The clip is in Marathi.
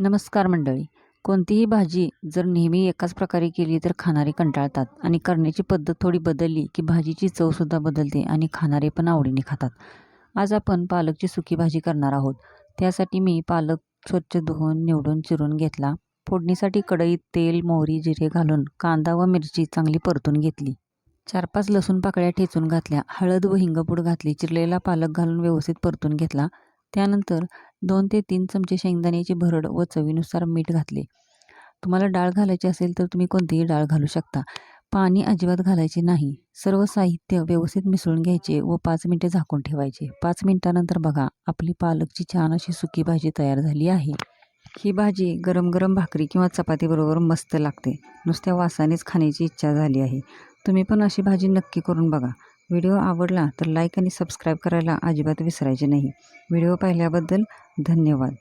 नमस्कार मंडळी. कोणतीही भाजी जर नेहमी एकाच प्रकारे केली तर खाणारे कंटाळतात आणि करण्याची पद्धत थोडी बदलली की भाजीची चवसुद्धा बदलते आणि खाणारे पण आवडीने खातात. आज आपण पालकची सुकी भाजी करणार आहोत. त्यासाठी मी पालक स्वच्छ धुवून निवडून चिरून घेतला. फोडणीसाठी कढईत तेल, मोहरी, जिरे घालून कांदा व मिरची चांगली परतून घेतली. 4-5 लसूण पाकळ्या ठेचून घातल्या. हळद व हिंगपूड घातली. चिरलेला पालक घालून व्यवस्थित परतून घेतला. त्यानंतर 2 ते 3 चमचे शेंगदाण्याची भरड व चवीनुसार मीठ घातले. तुम्हाला डाळ घालायची असेल तर तुम्ही कोणतीही डाळ घालू शकता. पाणी अजिबात घालायचे नाही. सर्व साहित्य व्यवस्थित मिसळून घ्यायचे व 5 मिनिटे झाकून ठेवायचे. 5 मिनिटानंतर बघा, आपली पालकची छान अशी सुकी भाजी तयार झाली आहे. ही भाजी गरम गरम भाकरी किंवा चपातीबरोबर मस्त लागते. नुसत्या वासानेच खाण्याची इच्छा झाली आहे. तुम्ही पण अशी भाजी नक्की करून बघा. व्हिडिओ आवडला तर लाईक आणि सबस्क्राईब करायला अजिबात विसरायचे नाही. व्हिडिओ पाहिल्याबद्दल धन्यवाद.